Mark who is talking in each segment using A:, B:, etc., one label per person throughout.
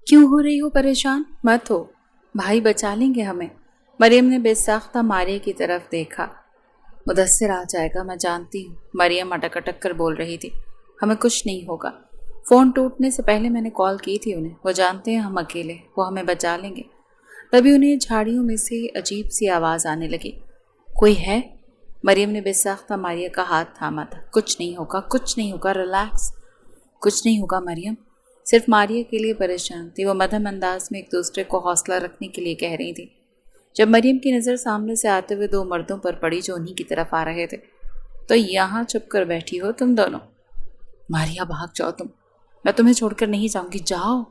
A: کیوں ہو رہی ہو پریشان؟ مت ہو، بھائی بچا لیں گے ہمیں۔ مریم نے بے ساختہ ماریہ کی طرف دیکھا۔ مدثر آ جائے گا، میں جانتی ہوں، مریم اٹک اٹک کر بول رہی تھی۔ ہمیں کچھ نہیں ہوگا، فون ٹوٹنے سے پہلے میں نے کال کی تھی انہیں، وہ جانتے ہیں ہم اکیلے، وہ ہمیں بچا لیں گے۔ تبھی انہیں جھاڑیوں میں سے عجیب سی آواز آنے لگی۔ کوئی ہے؟ مریم نے بے ساختہ ماریہ کا ہاتھ تھاما تھا۔ کچھ نہیں ہوگا، کچھ نہیں ہوگا، ریلیکس۔ کچھ نہیں ہوگا مریم صرف ماریہ کے لیے پریشان تھی۔ وہ مدھم انداز میں ایک دوسرے کو حوصلہ رکھنے کے لیے کہہ رہی تھی۔ جب مریم کی نظر سامنے سے آتے ہوئے دو مردوں پر پڑی جو انہی کی طرف آ رہے تھے، تو یہاں چھپ کر بیٹھی ہو تم دونوں؟ ماریہ بھاگ جاؤ تم، میں تمہیں چھوڑ کر نہیں جاؤں گی، جاؤ۔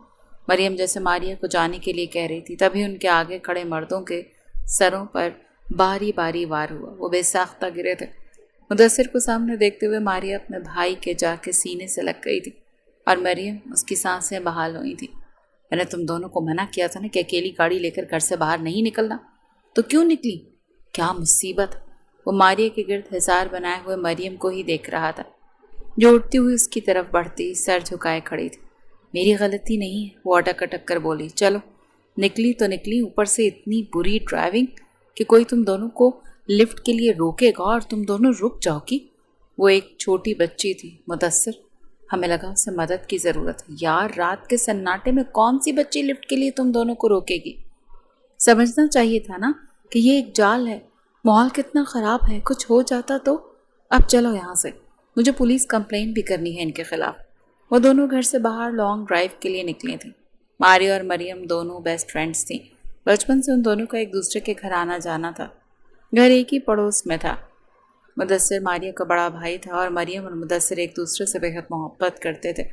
A: مریم جیسے ماریہ کو جانے کے لیے کہہ رہی تھی، تبھی ان کے آگے کھڑے مردوں کے سروں پر باری باری وار ہوا۔ وہ بے ساختہ گرے تھے۔ مدثر کو سامنے دیکھتے ہوئے ماریہ اپنے بھائی کے جا کے سینے سے لگ گئی تھی اور مریم اس کی سانسیں بحال ہوئی تھی۔ میں نے تم دونوں کو منع کیا تھا نا کہ اکیلی گاڑی لے کر گھر سے باہر نہیں نکلنا، تو کیوں نکلی؟ کیا مصیبت! وہ ماریہ کے گرد حصار بنائے ہوئے مریم کو ہی دیکھ رہا تھا جو اٹھتی ہوئی اس کی طرف بڑھتی سر جھکائے کھڑی تھی۔ میری غلطی نہیں ہے، وہ اٹک اٹک کر بولی۔ چلو نکلی تو نکلی، اوپر سے اتنی بری ڈرائیونگ کہ کوئی تم دونوں کو لفٹ کے لیے روکے گا اور تم دونوں رک جاؤ گی۔ وہ ایک چھوٹی بچی تھی مدثر، ہمیں لگا اسے مدد کی ضرورت ہے۔ یار رات کے سناٹے میں کون سی بچی لفٹ کے لیے تم دونوں کو روکے گی؟ سمجھنا چاہیے تھا نا کہ یہ ایک جال ہے، ماحول کتنا خراب ہے، کچھ ہو جاتا تو۔ اب چلو یہاں سے، مجھے پولیس کمپلین بھی کرنی ہے ان کے خلاف۔ وہ دونوں گھر سے باہر لانگ ڈرائیو کے لیے نکلی تھیں۔ ماریہ اور مریم دونوں بیسٹ فرینڈز تھیں۔ بچپن سے ان دونوں کا ایک دوسرے کے گھر آنا جانا تھا۔ گھر ایک ہی پڑوس میں تھا۔ مدثر ماریہ کا بڑا بھائی تھا اور مریم اور مدثر ایک دوسرے سے بے حد محبت کرتے تھے۔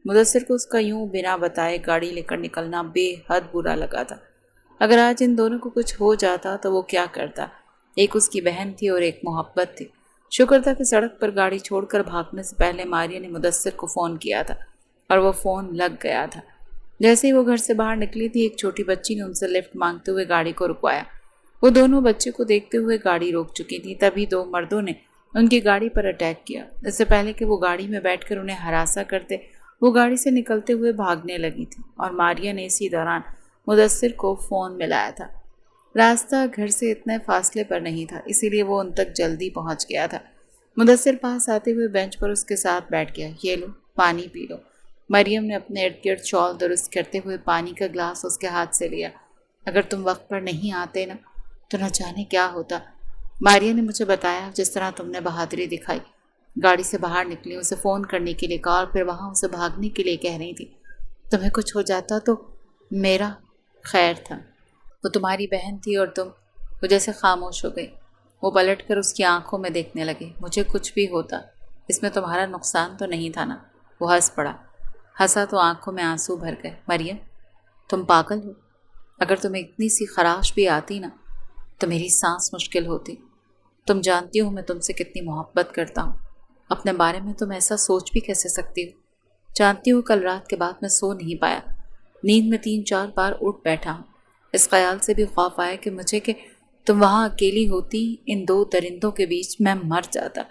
A: مدثر کو اس کا یوں بنا بتائے گاڑی لے کر نکلنا بے حد برا لگا تھا۔ اگر آج ان دونوں کو کچھ ہو جاتا تو وہ کیا کرتا؟ ایک اس کی بہن تھی اور ایک محبت تھی۔ شکر تھا کہ سڑک پر گاڑی چھوڑ کر بھاگنے سے پہلے ماریہ نے مدثر کو فون کیا تھا اور وہ فون لگ گیا تھا۔ جیسے ہی وہ گھر سے باہر نکلی تھی، ایک چھوٹی بچی نے ان سے لفٹ مانگتے ہوئے گاڑی کو رکوایا۔ وہ دونوں بچے کو دیکھتے ہوئے گاڑی روک چکی تھی، تبھی دو مردوں نے ان کی گاڑی پر اٹیک کیا۔ اس سے پہلے کہ وہ گاڑی میں بیٹھ کر انہیں ہراساں کرتے، وہ گاڑی سے نکلتے ہوئے بھاگنے لگی تھی اور ماریہ نے اسی دوران مدثر کو فون ملایا تھا۔ راستہ گھر سے اتنے فاصلے پر نہیں تھا، اسی لیے وہ ان تک جلدی پہنچ گیا تھا۔ مدثر پاس آتے ہوئے بینچ پر اس کے ساتھ بیٹھ گیا۔ یہ لو، پانی پی لو۔ مریم نے اپنے ارد گرد شال درست کرتے ہوئے پانی کا گلاس اس کے ہاتھ سے لیا۔ اگر تم وقت پر نہیں آتے نا تو نہ جانے کیا ہوتا۔ ماریہ نے مجھے بتایا جس طرح تم نے بہادری دکھائی، گاڑی سے باہر نکلی، اسے فون کرنے کے لیے کہا اور پھر وہاں اسے بھاگنے کے لیے کہہ رہی تھی۔ تمہیں کچھ ہو جاتا تو میرا خیر تھا۔ وہ تمہاری بہن تھی اور تم۔ وہ جیسے خاموش ہو گئی۔ وہ پلٹ کر اس کی آنکھوں میں دیکھنے لگے۔ مجھے کچھ بھی ہوتا اس میں تمہارا نقصان تو نہیں تھا نا؟ وہ ہنس پڑا۔ ہنسا تو آنکھوں میں آنسو بھر گئے۔ مریم تم پاگل ہو، اگر تمہیں اتنی سی خراش بھی آتی نا تو میری سانس مشکل ہوتی۔ تم جانتی ہو میں تم سے کتنی محبت کرتا ہوں، اپنے بارے میں تم ایسا سوچ بھی کیسے سکتی ہو؟ جانتی ہو کل رات کے بعد میں سو نہیں پایا، نیند میں 3-4 بار اٹھ بیٹھا ہوں۔ اس خیال سے بھی خوف آیا کہ مجھے کہ تم وہاں اکیلی ہوتی ان دو درندوں کے بیچ، میں مر جاتا۔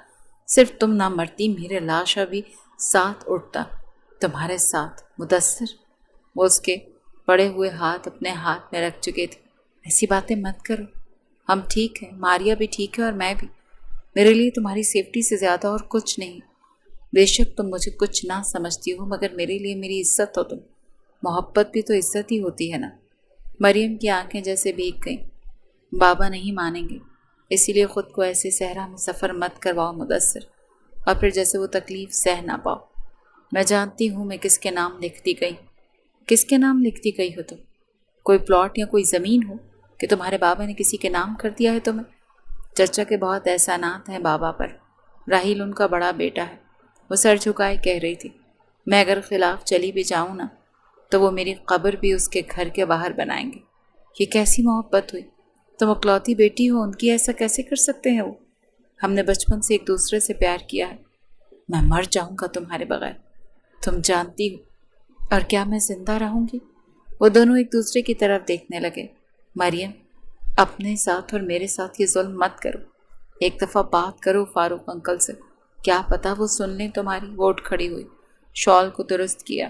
A: صرف تم نہ مرتی، میرے لاشا بھی ساتھ اٹھتا تمہارے ساتھ۔ مدثر، وہ اس کے پڑے ہوئے ہاتھ اپنے ہاتھ میں رکھ چکے تھے۔ ایسی باتیں مت کرو، ہم ٹھیک ہیں، ماریہ بھی ٹھیک ہے اور میں بھی۔ میرے لیے تمہاری سیفٹی سے زیادہ اور کچھ نہیں۔ بے شک تم مجھے کچھ نہ سمجھتی ہو، مگر میرے لیے میری عزت ہو تم۔ محبت بھی تو عزت ہی ہوتی ہے نا۔ مریم کی آنکھیں جیسے بھیگ گئیں۔ بابا نہیں مانیں گے، اسی لیے خود کو ایسے صحرا میں سفر مت کرواؤ مدثر، اور پھر جیسے وہ تکلیف سہ نہ پاؤ۔ میں جانتی ہوں میں کس کے نام لکھتی گئی۔ کس کے نام لکھتی گئی ہو تم؟ کوئی پلاٹ یا کوئی زمین ہو کہ تمہارے بابا نے کسی کے نام کر دیا ہے تمہیں؟ چچا کے بہت احسانات ہیں بابا پر، راہیل ان کا بڑا بیٹا ہے۔ وہ سر جھکائے کہہ رہی تھی، میں اگر خلاف چلی بھی جاؤں نا تو وہ میری قبر بھی اس کے گھر کے باہر بنائیں گے۔ یہ کیسی محبت ہوئی؟ تم اکلوتی بیٹی ہو ان کی، ایسا کیسے کر سکتے ہیں وہ؟ ہم نے بچپن سے ایک دوسرے سے پیار کیا ہے، میں مر جاؤں گا تمہارے بغیر، تم جانتی ہو۔ اور کیا میں زندہ رہوں گی؟ وہ دونوں ایک دوسرے کی طرف دیکھنے لگے۔ مریم اپنے ساتھ اور میرے ساتھ یہ ظلم مت کرو، ایک دفعہ بات کرو فاروق انکل سے، کیا پتا وہ سن لیں تمہاری۔ وہ اٹھ کھڑی ہوئی، شال کو درست کیا۔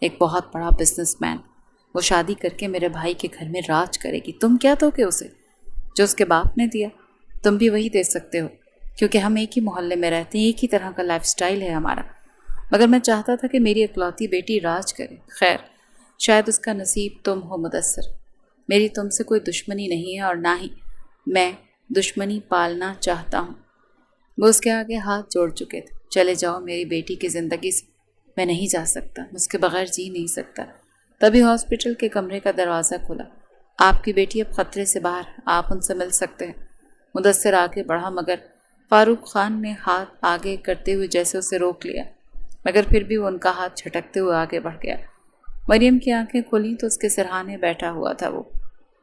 A: ایک بہت بڑا بزنس مین، وہ شادی کر کے میرے بھائی کے گھر میں راج کرے گی، تم کیا دو گے اسے؟ جو اس کے باپ نے دیا تم بھی وہی دے سکتے ہو، کیونکہ ہم ایک ہی محلے میں رہتے ہیں، ایک ہی طرح کا لائف سٹائل ہے ہمارا۔ مگر میں چاہتا تھا کہ میری اکلوتی بیٹی راج کرے۔ خیر، شاید اس کا نصیب تم ہو مدثر۔ میری تم سے کوئی دشمنی نہیں ہے اور نہ ہی میں دشمنی پالنا چاہتا ہوں۔ وہ اس کے آگے ہاتھ جوڑ چکے تھے۔ چلے جاؤ میری بیٹی کی زندگی سے، میں نہیں جا سکتا، اس کے بغیر جی نہیں سکتا۔ تبھی ہاسپٹل کے کمرے کا دروازہ کھلا۔ آپ کی بیٹی اب خطرے سے باہر، آپ ان سے مل سکتے ہیں۔ مدثر آگے بڑھا مگر فاروق خان نے ہاتھ آگے کرتے ہوئے جیسے اسے روک لیا، مگر پھر بھی وہ ان کا ہاتھ جھٹکتے ہوئے آگے بڑھ گیا۔ مریم کی آنکھیں کھلیں تو اس کے سرہانے بیٹھا ہوا تھا وہ،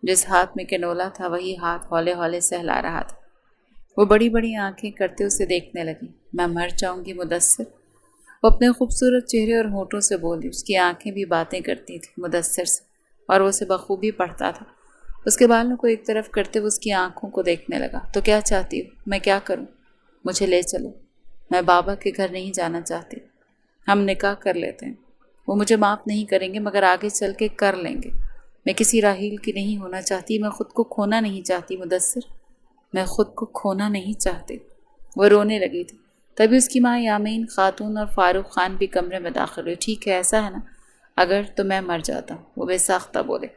A: جس ہاتھ میں کنولا تھا وہی ہاتھ ہولے ہولے سہلا رہا تھا۔ وہ بڑی بڑی آنکھیں کرتے اسے دیکھنے لگی۔ میں مر جاؤں گی مدثر، وہ اپنے خوبصورت چہرے اور ہونٹوں سے بولی۔ اس کی آنکھیں بھی باتیں کرتی تھیں مدثر سے، اور وہ اسے بخوبی پڑھتا تھا۔ اس کے بالوں کو ایک طرف کرتے ہوئے اس کی آنکھوں کو دیکھنے لگا۔ تو کیا چاہتی ہو؟ میں کیا کروں؟ مجھے لے چلو، میں بابا کے گھر نہیں جانا چاہتی، ہم نکاح کر لیتے ہیں، وہ مجھے معاف نہیں کریں گے مگر آگے چل کے کر لیں گے۔ میں کسی راحیل کی نہیں ہونا چاہتی، میں خود کو کھونا نہیں چاہتی مدثر، میں خود کو کھونا نہیں چاہتی۔ وہ رونے لگی تھی۔ تبھی اس کی ماں یامین خاتون اور فاروق خان بھی کمرے میں داخل ہوئے۔ ٹھیک ہے، ایسا ہے نا، اگر تو میں مر جاتا ہوں، وہ بے ساختہ بولے۔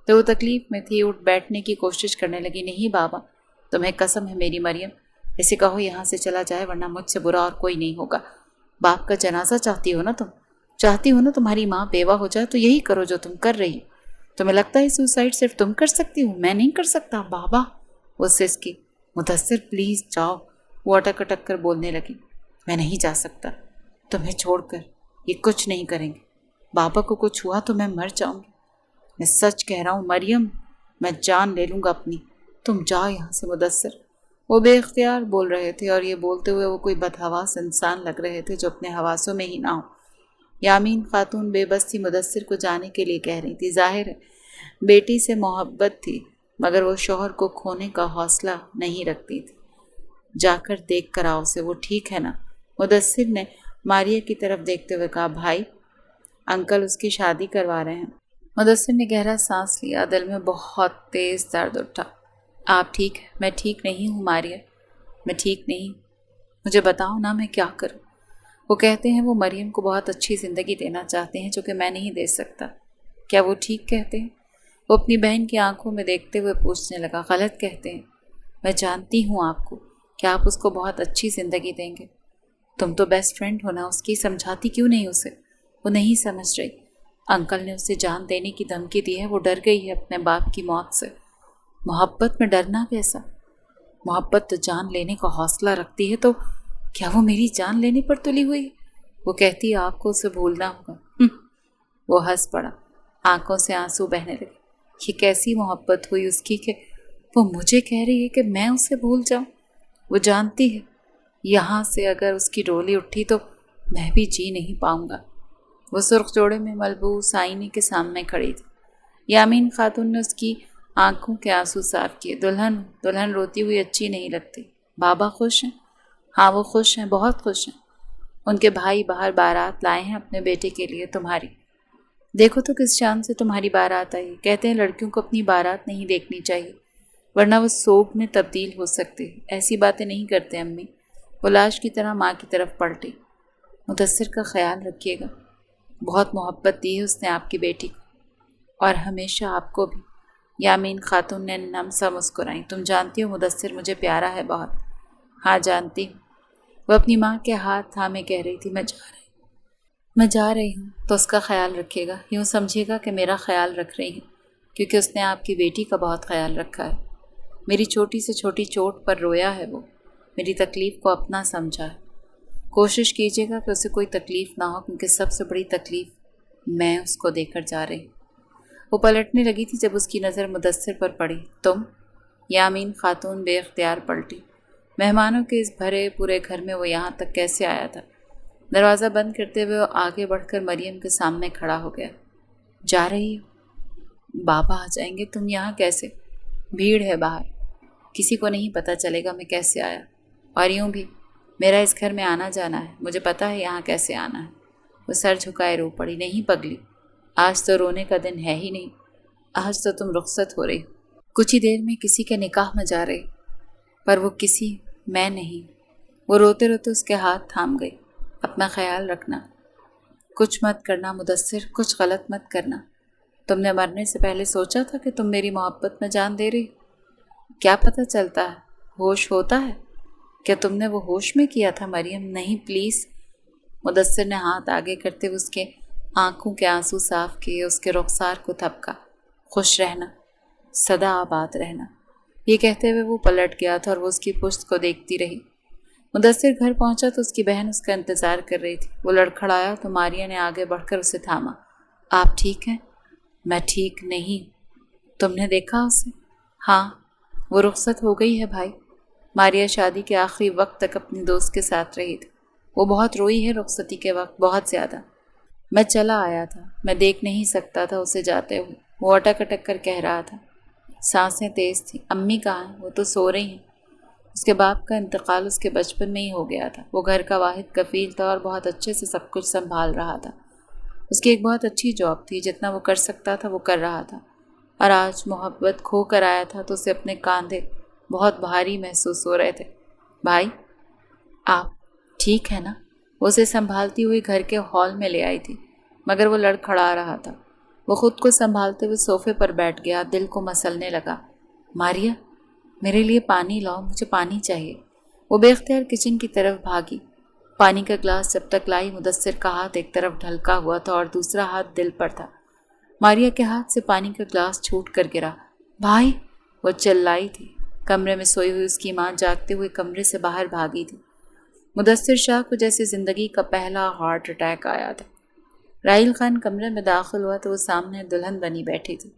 A: تو وہ تکلیف میں تھی، اٹھ بیٹھنے کی کوشش کرنے لگی۔ نہیں بابا، تمہیں قسم ہے میری مریم، اسے کہو یہاں سے چلا جائے ورنہ مجھ سے برا اور کوئی نہیں ہوگا۔ باپ کا جنازہ چاہتی ہو نا تم؟ چاہتی ہو نا تمہاری ماں بیوہ ہو جائے؟ تو یہی کرو جو تم کر رہی ہو۔ تمہیں لگتا ہے سوسائڈ صرف تم کر سکتی ہو، میں نہیں کر سکتا بابا؟ وہ سسکی۔ مدثر پلیز جاؤ، وہ اٹک اٹک کر بولنے لگی۔ میں نہیں جا سکتا، تمہیں چھوڑ کر یہ کچھ نہیں کریں گے۔ بابا کو کچھ ہوا تو میں مر جاؤں گی، میں سچ کہہ رہا ہوں مریم، میں جان لے لوں گا اپنی، تم جاؤ یہاں سے مدثر۔ وہ بے اختیار بول رہے تھے اور یہ بولتے ہوئے وہ کوئی بدحواس انسان لگ رہے تھے جو اپنے حواسوں میں ہی نہ ہو۔ یامین خاتون بے بس تھی، مدثر کو جانے کے لیے کہہ رہی تھی۔ ظاہر ہے بیٹی سے محبت تھی مگر وہ شوہر کو کھونے کا حوصلہ نہیں رکھتی تھی۔ جا کر دیکھ کر آؤ اسے، وہ ٹھیک ہے نا؟ مدثر نے ماریہ کی طرف دیکھتے ہوئے کہا۔ بھائی، انکل اس کی شادی کروا رہے ہیں۔ مدثر نے گہرا سانس لیا، دل میں بہت تیز درد اٹھا۔ آپ ٹھیک ہے؟ میں ٹھیک نہیں ہوں ماریہ، میں ٹھیک نہیں، مجھے بتاؤ نا میں کیا کروں؟ وہ کہتے ہیں وہ مریم کو بہت اچھی زندگی دینا چاہتے ہیں جو کہ میں نہیں دے سکتا۔ کیا وہ ٹھیک کہتے ہیں؟ وہ اپنی بہن کی آنکھوں میں دیکھتے ہوئے پوچھنے لگا۔ غلط کہتے ہیں، میں جانتی ہوں آپ کو، کہ آپ اس کو بہت اچھی زندگی دیں گے۔ تم تو بیسٹ فرینڈ ہو نا اس کی، سمجھاتی کیوں نہیں اسے؟ وہ نہیں سمجھ رہی۔ انکل نے اسے جان دینے کی دھمکی دی ہے، وہ ڈر گئی ہے اپنے باپ کی موت سے۔ محبت میں ڈرنا کیسا؟ محبت تو جان لینے کا حوصلہ رکھتی ہے، تو کیا وہ میری جان لینے پر تلی ہوئی ہے؟ وہ کہتی ہے آپ کو اسے بھولنا ہوگا۔ وہ ہنس پڑا، آنکھوں سے آنسو بہنے لگے۔ یہ کیسی محبت ہوئی اس کی کہ وہ مجھے کہہ رہی ہے کہ میں اسے بھول جاؤں؟ وہ جانتی ہے یہاں سے اگر اس کی ڈولی اٹھی تو میں بھی جی نہیں پاؤں گا۔ وہ سرخ جوڑے میں ملبوس آئینے کے سامنے کھڑی تھی۔ یامین خاتون نے اس کی آنکھوں کے آنسو صاف کیے۔ دلہن روتی ہوئی اچھی نہیں لگتی۔ بابا خوش ہیں؟ ہاں وہ خوش ہیں، بہت خوش ہیں۔ ان کے بھائی باہر بارات لائے ہیں اپنے بیٹے کے لیے تمہاری۔ دیکھو تو کس شان سے تمہاری بارات آئی۔ کہتے ہیں لڑکیوں کو اپنی بارات نہیں دیکھنی چاہیے ورنہ وہ سوگ میں تبدیل ہو سکتے۔ ایسی باتیں نہیں کرتے امی۔ وہ لاش کی طرح ماں کی طرف پلٹی۔ مدثر کا خیال رکھیے گا، بہت محبت دی ہے اس نے آپ کی بیٹی کو، اور ہمیشہ آپ کو بھی۔ یامین خاتون نے نم سا مسکرائی۔ تم جانتی ہو مدثر مجھے پیارا ہے بہت۔ ہاں جانتی ہوں۔ وہ اپنی ماں کے ہاتھ تھامے کہہ رہی تھی۔ میں جا رہی ہوں تو اس کا خیال رکھیے گا، یوں سمجھے گا کہ میرا خیال رکھ رہی ہیں، کیونکہ اس نے آپ کی بیٹی کا بہت خیال رکھا ہے۔ میری چھوٹی سے چھوٹی چوٹ پر رویا ہے وہ، میری تکلیف کو اپنا سمجھا ہے۔ کوشش کیجیے گا کہ اسے کوئی تکلیف نہ ہو، کیونکہ سب سے بڑی تکلیف میں اس کو دے کر جا رہی۔ وہ پلٹنے لگی تھی جب اس کی نظر مدثر پر پڑی۔ تم؟ یامین خاتون بے اختیار پلٹی۔ مہمانوں کے اس بھرے پورے گھر میں وہ یہاں تک کیسے آیا تھا؟ دروازہ بند کرتے ہوئے وہ آگے بڑھ کر مریم کے سامنے کھڑا ہو گیا۔ جا رہی ہو؟ بابا آ جائیں گے، تم یہاں کیسے؟ بھیڑ ہے باہر، کسی کو نہیں پتہ چلے گا میں کیسے آیا، اور یوں بھی میرا اس گھر میں آنا جانا ہے، مجھے پتہ ہے یہاں کیسے آنا ہے۔ وہ سر جھکائے رو پڑی۔ نہیں پگلی، آج تو رونے کا دن ہے ہی نہیں، آج تو تم رخصت ہو رہی، کچھ ہی دیر میں کسی کے نکاح میں جا رہی۔ پر وہ کسی میں نہیں۔ وہ روتے روتے اس کے ہاتھ تھام گئی۔ اپنا خیال رکھنا، کچھ مت کرنا مدثر، کچھ غلط مت کرنا۔ تم نے مرنے سے پہلے سوچا تھا کہ تم میری محبت میں جان دے رہی؟ کیا پتہ چلتا ہے، ہوش ہوتا ہے؟ کیا تم نے وہ ہوش میں کیا تھا مریم؟ نہیں پلیز۔ مدثر نے ہاتھ آگے کرتے ہوئے اس کے آنکھوں کے آنسو صاف کیے، اس کے رخسار کو تھپکا۔ خوش رہنا، سدا آباد رہنا۔ یہ کہتے ہوئے وہ پلٹ گیا تھا اور وہ اس کی پشت کو دیکھتی رہی۔ مدثر گھر پہنچا تو اس کی بہن اس کا انتظار کر رہی تھی۔ وہ لڑکھڑایا تو ماریہ نے آگے بڑھ کر اسے تھاما۔ آپ ٹھیک ہیں؟ میں ٹھیک نہیں۔ تم نے دیکھا اسے؟ ہاں، وہ رخصت ہو گئی ہے بھائی۔ ماریہ شادی کے آخری وقت تک اپنی دوست کے ساتھ رہی تھی۔ وہ بہت روئی ہے رخصتی کے وقت، بہت زیادہ۔ میں چلا آیا تھا، میں دیکھ نہیں سکتا تھا اسے جاتے ہوئے۔ وہ اٹک اٹک کر کہہ رہا تھا۔ سانسیں تیز تھیں۔ امی کہاں ہیں؟ وہ تو سو رہی ہیں۔ اس کے باپ کا انتقال اس کے بچپن میں ہی ہو گیا تھا۔ وہ گھر کا واحد کفیل تھا اور بہت اچھے سے سب کچھ سنبھال رہا تھا۔ اس کی ایک بہت اچھی جاب تھی، جتنا وہ کر سکتا تھا وہ کر رہا تھا، اور آج محبت کھو کر آیا تھا تو اسے اپنے کاندھے بہت بھاری محسوس ہو رہے تھے۔ بھائی، آپ ٹھیک ہے نا؟ وہ اسے سنبھالتی ہوئی گھر کے ہال میں لے آئی تھی، مگر وہ لڑکھڑا رہا تھا۔ وہ خود کو سنبھالتے ہوئے صوفے پر بیٹھ گیا، دل کو مسلنے لگا۔ ماریہ، میرے لیے پانی لاؤ، مجھے پانی چاہیے۔ وہ بے اختیار کچن کی طرف بھاگی۔ پانی کا گلاس جب تک لائی، مدثر کا ہاتھ ایک طرف ڈھلکا ہوا تھا اور دوسرا ہاتھ دل پر تھا۔ ماریہ کے ہاتھ سے پانی کا گلاس چھوٹ کر گرا۔ بھائی، وہ چلائی تھی۔ کمرے میں سوئی ہوئی اس کی ماں جاگتے ہوئے کمرے سے باہر بھاگی تھی۔ مدثر شاہ کو جیسے زندگی کا پہلا ہارٹ اٹیک آیا تھا۔ راحیل خان کمرے میں داخل ہوا تو وہ سامنے دلہن بنی بیٹھی تھی،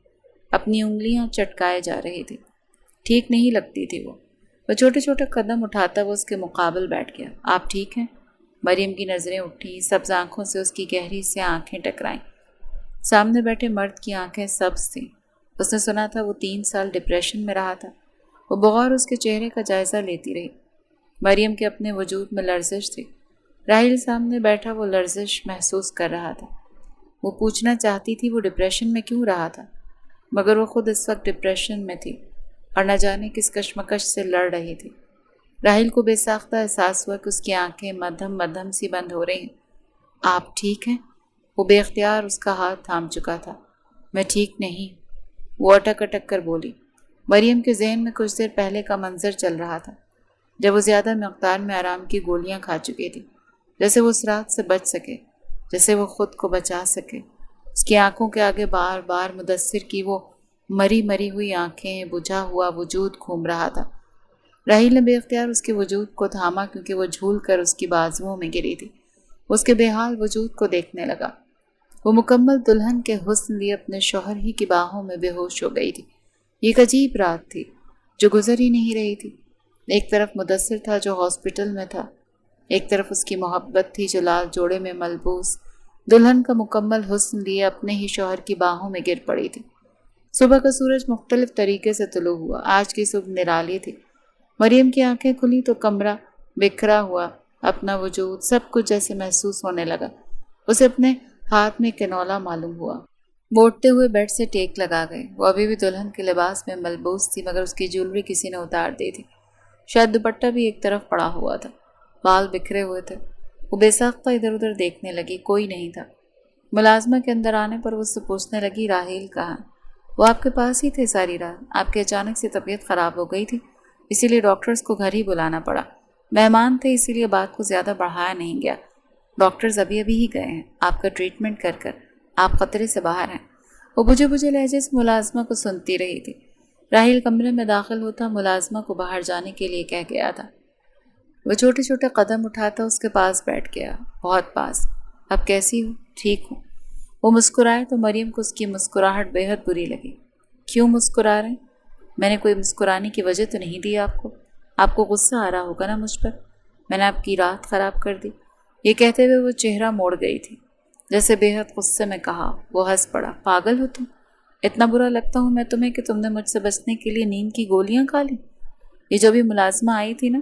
A: اپنی انگلیاں چٹکائے جا رہی تھی۔ ٹھیک نہیں لگتی تھی وہ چھوٹے چھوٹے قدم اٹھاتا وہ اس کے مقابل بیٹھ گیا۔ آپ ٹھیک ہیں؟ مریم کی نظریں اٹھیں، سبز آنکھوں سے اس کی گہری سے آنکھیں ٹکرائیں۔ سامنے بیٹھے مرد کی آنکھیں سبز تھیں۔ اس نے سنا تھا وہ 3 سال ڈپریشن میں رہا تھا۔ وہ بغور اس کے چہرے کا جائزہ لیتی رہی۔ مریم کے اپنے وجود میں لرزش تھی۔ راحیل سامنے بیٹھا وہ لرزش محسوس کر رہا تھا۔ وہ پوچھنا چاہتی تھی وہ ڈپریشن میں کیوں رہا تھا، مگر وہ خود اس وقت ڈپریشن میں تھی اور نہ جانے کس کشمکش سے لڑ رہی تھی۔ راحیل کو بے ساختہ احساس ہوا کہ اس کی آنکھیں مدھم مدھم سی بند ہو رہی ہیں۔ آپ ٹھیک ہیں؟ وہ بے اختیار اس کا ہاتھ تھام چکا تھا۔ میں ٹھیک نہیں، وہ اٹک اٹک کر بولی۔ مریم کے ذہن میں کچھ دیر پہلے کا منظر چل رہا تھا، جب وہ زیادہ مقدار میں آرام کی گولیاں کھا چکی تھی، جیسے وہ اس رات سے بچ سکے، جیسے وہ خود کو بچا سکے۔ اس کی آنکھوں کے آگے بار بار مدثر کی وہ مری مری ہوئی آنکھیں، بجھا ہوا وجود گھوم رہا تھا۔ راحیل نے بے اختیار اس کے وجود کو تھاما کیونکہ وہ جھول کر اس کی بازوؤں میں گری تھی۔ اس کے بے حال وجود کو دیکھنے لگا۔ وہ مکمل دلہن کے حسن لیے اپنے شوہر ہی کی باہوں میں بے ہوش ہو گئی تھی۔ یہ ایک عجیب رات تھی جو گزر ہی نہیں رہی تھی۔ ایک طرف مدثر تھا جو ہاسپٹل میں تھا، ایک طرف اس کی محبت تھی جو لال جوڑے میں ملبوس دلہن کا مکمل حسن لیے اپنے ہی شوہر کی باہوں میں گر پڑی تھی۔ صبح کا سورج مختلف طریقے سے طلوع ہوا۔ آج کی صبح نرالی تھی۔ مریم کی آنکھیں کھلی تو کمرہ بکھرا ہوا، اپنا وجود سب کچھ جیسے محسوس ہونے لگا۔ اسے اپنے ہاتھ میں کنولا معلوم ہوا۔ وہ اٹھتے ہوئے بیڈ سے ٹیک لگا گئے۔ وہ ابھی بھی دلہن کے لباس میں ملبوس تھی، مگر اس کی جولری کسی نے اتار دی تھی۔ شاید دوپٹہ بھی ایک طرف پڑا ہوا تھا، بال بکھرے ہوئے تھے۔ وہ بے ساختہ ادھر ادھر دیکھنے لگی، کوئی نہیں تھا۔ ملازمہ کے اندر آنے پر وہ اس سے پوچھنے لگی، راحیل کہاں؟ وہ آپ کے پاس ہی تھے ساری رات۔ آپ کی اچانک سے طبیعت خراب ہو گئی تھی، اسی لیے ڈاکٹرز کو گھر ہی بلانا پڑا۔ مہمان تھے اسی لیے بات کو زیادہ بڑھایا نہیں گیا۔ ڈاکٹرز ابھی ہی گئے ہیں آپ کا ٹریٹمنٹ کر کر، آپ خطرے سے باہر ہیں۔ وہ بجھے بجھے لہجے سے ملازمہ کو سنتی رہی تھی۔ راحیل کمرے میں داخل ہوتا ملازمہ کو باہر جانے کے لیے کہہ گیا تھا۔ وہ چھوٹے چھوٹے قدم اٹھاتا اس کے پاس بیٹھ گیا، بہت پاس۔ اب کیسی ہو؟ ٹھیک ہوں۔ وہ مسکرائے تو مریم کو اس کی مسکراہٹ بے حد بری لگی۔ کیوں مسکرا رہے ہیں؟ میں نے کوئی مسکرانے کی وجہ تو نہیں دی آپ کو؟ آپ کو غصہ آ رہا ہوگا نا مجھ پر، میں نے آپ کی رات خراب کر دی۔ یہ کہتے ہوئے وہ چہرہ موڑ گئی تھی، جیسے بے حد غصے میں کہا۔ وہ ہنس پڑا۔ پاگل ہو تم؟ اتنا برا لگتا ہوں میں تمہیں کہ تم نے مجھ سے بچنے کے لیے نیند کی گولیاں کھا لی؟ یہ جو بھی ملازمہ آئی تھی نا،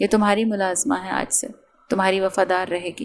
A: یہ تمہاری ملازمہ ہے آج سے، تمہاری وفادار رہے گی۔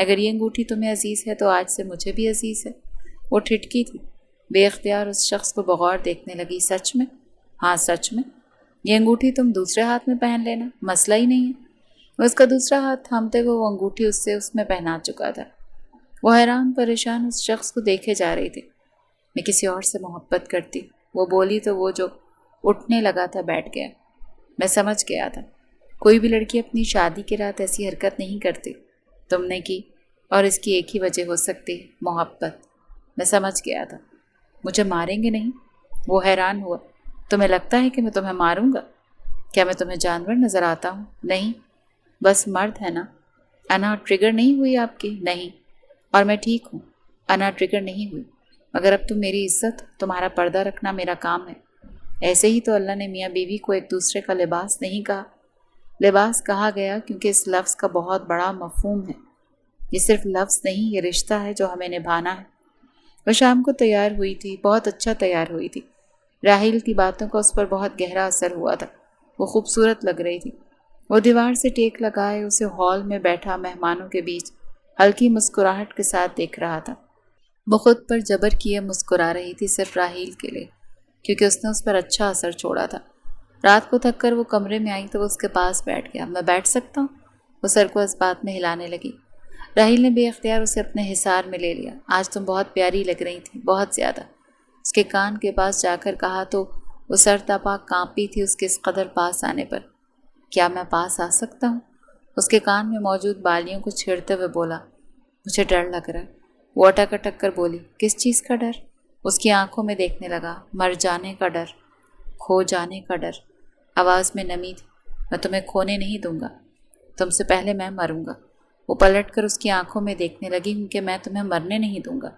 A: اگر یہ انگوٹھی تمہیں عزیز ہے تو آج سے مجھے بھی عزیز ہے۔ وہ ٹھٹکی تھی، بے اختیار اس شخص کو بغور دیکھنے لگی۔ سچ میں؟ ہاں سچ میں۔ یہ انگوٹھی تم دوسرے ہاتھ میں پہن لینا، مسئلہ ہی نہیں ہے۔ اس کا دوسرا ہاتھ تھامتے ہوئے وہ انگوٹھی اس میں پہنا چکا تھا۔ وہ حیران پریشان اس شخص کو دیکھے جا رہی تھی۔ میں کسی اور سے محبت کرتی، وہ بولی تو وہ جو اٹھنے لگا تھا بیٹھ گیا۔ میں سمجھ گیا تھا کوئی بھی لڑکی اپنی شادی کی رات ایسی حرکت نہیں کرتی۔ تم نے کی، اور اس کی ایک ہی وجہ ہو سکتی ہے، محبت۔ میں سمجھ گیا تھا۔ مجھے ماریں گے نہیں؟ وہ حیران ہوا۔ تمہیں لگتا ہے کہ میں تمہیں ماروں گا؟ کیا میں تمہیں جانور نظر آتا ہوں؟ نہیں، بس مرد ہے نا۔ انا ٹریگر نہیں ہوئی آپ کی؟ نہیں، اور میں ٹھیک ہوں، انا ٹریگر نہیں ہوئی، مگر اب تم میری عزت، تمہارا پردہ رکھنا میرا کام ہے۔ ایسے ہی تو اللہ نے میاں بیوی کو ایک دوسرے کا لباس نہیں کہا۔ لباس کہا گیا کیونکہ اس لفظ کا بہت بڑا مفہوم ہے۔ یہ صرف لفظ نہیں، یہ رشتہ ہے جو ہمیں نبھانا ہے۔ وہ شام کو تیار ہوئی تھی، بہت اچھا تیار ہوئی تھی۔ راحیل کی باتوں کا اس پر بہت گہرا اثر ہوا تھا۔ وہ خوبصورت لگ رہی تھی۔ وہ دیوار سے ٹیک لگائے اسے ہال میں بیٹھا مہمانوں کے بیچ ہلکی مسکراہٹ کے ساتھ دیکھ رہا تھا۔ وہ خود پر جبر کیے مسکرا رہی تھی، صرف راحیل کے لیے، کیونکہ اس نے اس پر اچھا اثر چھوڑا تھا۔ رات کو تھک کر وہ کمرے میں آئی تو وہ اس کے پاس بیٹھ گیا۔ میں بیٹھ سکتا ہوں؟ وہ سر کو اس بات میں ہلانے لگی۔ راحیل نے بے اختیار اسے اپنے حصار میں لے لیا۔ آج تم بہت پیاری لگ رہی تھی، بہت زیادہ۔ اس کے کان کے پاس جا کر کہا تو وہ سر تپا کانپی تھی اس کے اس قدر پاس آنے پر۔ کیا میں پاس آ سکتا ہوں؟ اس کے کان میں موجود بالیوں کو چھیڑتے ہوئے بولا۔ مجھے ڈر لگ رہا ہے۔ وہ اٹک اٹک کر بولی۔ کس چیز کا ڈر؟ اس کی آنکھوں میں دیکھنے لگا۔ مر جانے کا ڈر، کھو جانے کا ڈر۔ آواز میں نمی تھی۔ میں تمہیں کھونے نہیں دوں گا، تم سے پہلے میں مروں گا۔ وہ پلٹ کر اس کی آنکھوں میں دیکھنے لگی۔ کہ میں تمہیں مرنے نہیں دوں گا،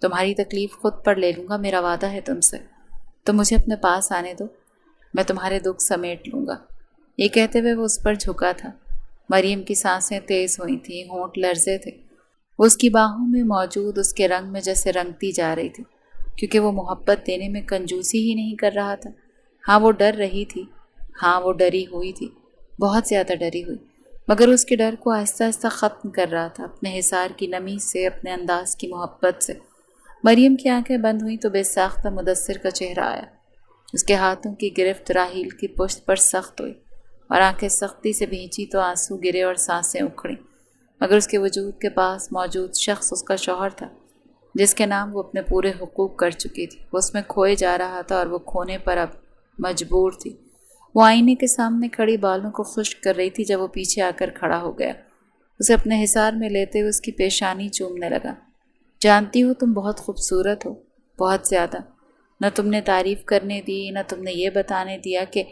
A: تمہاری تکلیف خود پر لے لوں گا، میرا وعدہ ہے تم سے۔ تم مجھے اپنے پاس آنے دو، میں تمہارے دکھ سمیٹ لوں گا۔ یہ کہتے ہوئے وہ اس پر جھکا تھا۔ مریم کی سانسیں تیز ہوئی تھیں، ہونٹ لرزے تھے۔ وہ اس کی باہوں میں موجود اس کے رنگ میں جیسے رنگتی جا رہی تھی، کیونکہ وہ محبت دینے میں کنجوسی ہی نہیں کر رہا تھا۔ ہاں وہ ڈر رہی تھی، ہاں وہ ڈری ہوئی تھی، بہت زیادہ ڈری ہوئی، مگر اس کے ڈر کو آہستہ آہستہ ختم کر رہا تھا، اپنے حصار کی نمی سے، اپنے انداز کی محبت سے۔ مریم کی آنکھیں بند ہوئیں تو بے ساختہ مدثر کا چہرہ آیا۔ اس کے ہاتھوں کی گرفت راحیل کی پشت پر سخت ہوئی، اور آنکھیں سختی سے بھینچی تو آنسو گرے اور سانسیں اکھڑیں، مگر اس کے وجود کے پاس موجود شخص اس کا شوہر تھا، جس کے نام وہ اپنے پورے حقوق کر چکی تھی۔ وہ اس میں کھوئے جا رہا تھا اور وہ کھونے پر اب مجبور تھی۔ وہ آئینے کے سامنے کھڑی بالوں کو خشک کر رہی تھی جب وہ پیچھے آ کر کھڑا ہو گیا۔ اسے اپنے حصار میں لیتے ہوئے اس کی پیشانی چومنے لگا۔ جانتی ہو تم بہت خوبصورت ہو، بہت زیادہ۔ نہ تم نے تعریف کرنے دی، نہ تم نے یہ بتانے دیا کہ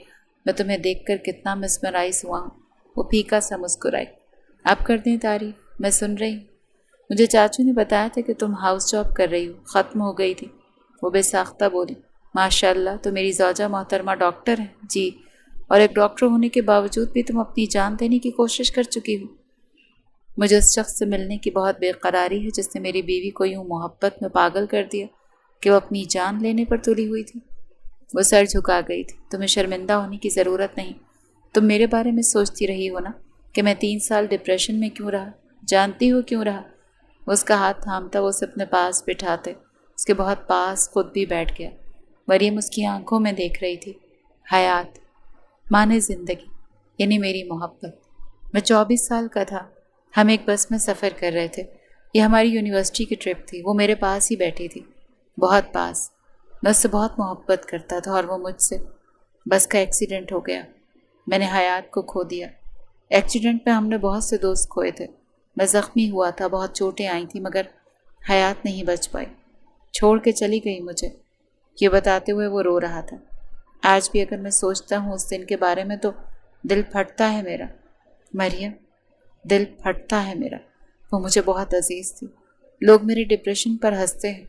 A: میں تمہیں دیکھ کر کتنا مسمرائز ہوا ہوں۔ وہ پھیکا سا مسکرائی۔ آپ کر دیں تعریف، میں سن رہی ہوں۔ مجھے چاچو نے بتایا تھا کہ تم ہاؤس جاب کر رہی ہو، ختم ہو گئی تھی۔ وہ بے ساختہ بولی۔ ماشاء اللہ، تو میری زوجہ محترمہ ڈاکٹر ہے؟ جی، اور ایک ڈاکٹر ہونے کے باوجود بھی تم اپنی جان دینے کی کوشش کر چکی ہو۔ مجھے اس شخص سے ملنے کی بہت بے قراری ہے جس نے میری بیوی کو یوں محبت میں پاگل کر دیا کہ وہ اپنی جان لینے پر تلی ہوئی تھی۔ وہ سر جھکا گئی تھی۔ تمہیں شرمندہ ہونے کی ضرورت نہیں، تم میرے بارے میں سوچتی رہی ہو نا کہ میں 3 سال ڈپریشن میں کیوں رہا؟ جانتی ہو کیوں رہا؟ وہ اس کا ہاتھ تھامتا وہ اسے اپنے پاس بٹھاتے اس کے بہت پاس خود بھی بیٹھ گیا۔ مریم اس کی آنکھوں میں دیکھ رہی تھی۔ حیات، معنی زندگی، یعنی میری محبت۔ میں 24 سال کا تھا، ہم ایک بس میں سفر کر رہے تھے، یہ ہماری یونیورسٹی کی ٹرپ تھی۔ وہ میرے پاس ہی بیٹھی تھی، بہت پاس۔ میں اس سے بہت محبت کرتا تھا اور وہ مجھ سے۔ بس کا ایکسیڈنٹ ہو گیا، میں نے حیات کو کھو دیا۔ ایکسیڈنٹ میں ہم نے بہت سے دوست کھوئے تھے۔ میں زخمی ہوا تھا، بہت چوٹیں آئی تھیں، مگر حیات نہیں بچ پائی، چھوڑ کے چلی گئی مجھے۔ یہ بتاتے ہوئے وہ رو رہا تھا۔ آج بھی اگر میں سوچتا ہوں اس دن کے بارے میں تو دل پھٹتا ہے میرا، مریم، دل پھٹتا ہے میرا۔ وہ مجھے بہت عزیز تھی۔ لوگ میرے ڈپریشن پر ہنستے ہیں۔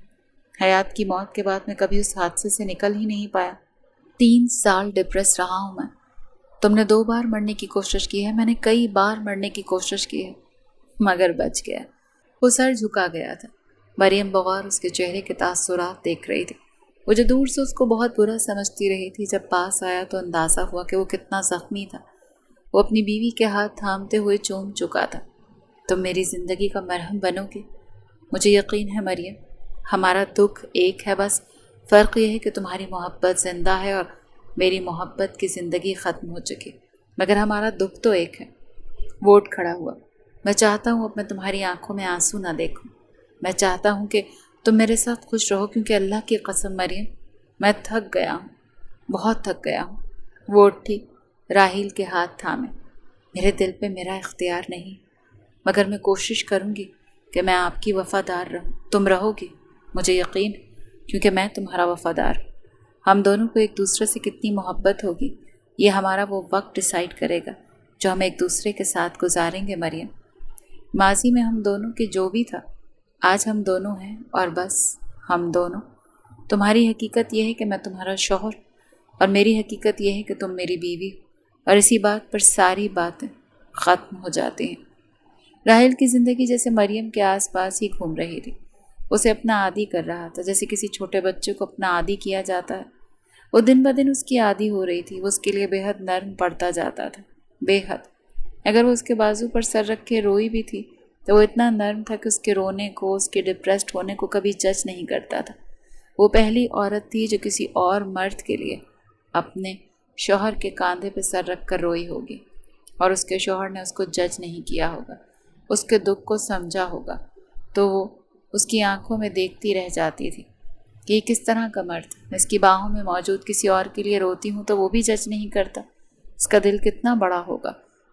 A: حیات کی موت کے بعد میں کبھی اس حادثے سے نکل ہی نہیں پایا۔ 3 سال ڈپریس رہا ہوں میں۔ تم نے 2 بار مرنے کی کوشش کی ہے، میں نے کئی بار مرنے کی کوشش کی ہے، مگر بچ گیا۔ وہ سر جھکا گیا تھا۔ مریم بغور اس کے چہرے کے تاثرات دیکھ رہی تھی۔ وہ جو دور سے اس کو بہت برا سمجھتی رہی تھی، جب پاس آیا تو اندازہ ہوا کہ وہ کتنا زخمی تھا۔ وہ اپنی بیوی کے ہاتھ تھامتے ہوئے چوم چکا تھا۔ تم میری زندگی کا مرہم بنو گے۔ مجھے یقین ہے مریم، ہمارا دکھ ایک ہے، بس فرق یہ ہے کہ تمہاری محبت زندہ ہے اور میری محبت کی زندگی ختم ہو چکی، مگر ہمارا دکھ تو ایک ہے۔ وہ اٹھ کھڑا ہوا۔ میں چاہتا ہوں اب میں تمہاری آنکھوں میں آنسو نہ دیکھوں۔ میں چاہتا ہوں کہ تم میرے ساتھ خوش رہو، کیونکہ اللہ کی قسم مریم، میں تھک گیا ہوں، بہت تھک گیا ہوں۔ وہ اٹھی، راحیل کے ہاتھ تھامے۔ میرے دل پہ میرا اختیار نہیں، مگر میں کوشش کروں گی کہ میں آپ کی وفادار رہوں۔ تم رہو گی، مجھے یقین، کیونکہ میں تمہارا وفادار ہوں۔ ہم دونوں کو ایک دوسرے سے کتنی محبت ہوگی، یہ ہمارا وہ وقت ڈیسائیڈ کرے گا جو ہم ایک دوسرے کے ساتھ گزاریں گے مریم۔ ماضی میں ہم دونوں کے جو بھی تھا، آج ہم دونوں ہیں، اور بس ہم دونوں۔ تمہاری حقیقت یہ ہے کہ میں تمہارا شوہر، اور میری حقیقت یہ ہے کہ تم میری بیوی، اور اسی بات پر ساری باتیں ختم ہو جاتی ہیں۔ راحیل کی زندگی جیسے مریم کے آس پاس ہی گھوم رہی تھی، اسے اپنا عادی کر رہا تھا، جیسے کسی چھوٹے بچے کو اپنا عادی کیا جاتا ہے۔ وہ دن بدن اس کی عادی ہو رہی تھی، وہ اس کے لیے بے حد نرم پڑتا جاتا تھا، بے حد۔ اگر وہ اس کے بازو پر سر رکھ کے روئی بھی تھی تو وہ اتنا نرم تھا کہ اس کے رونے کو، اس کے ڈپریسڈ ہونے کو کبھی جج نہیں کرتا تھا۔ وہ پہلی عورت تھی جو کسی اور مرد کے لیے اپنے شوہر کے کاندھے پہ سر رکھ کر روئی ہوگی، اور اس کے شوہر نے اس کو جج نہیں کیا ہوگا، اس کے دکھ کو سمجھا ہوگا، تو وہ اس کی آنکھوں میں دیکھتی رہ جاتی تھی کہ یہ کس طرح کا مرد، میں اس کی باہوں میں موجود کسی اور کے لیے روتی ہوں تو وہ بھی جج نہیں کرتا، اس کا دل کتنا بڑا ہوگا،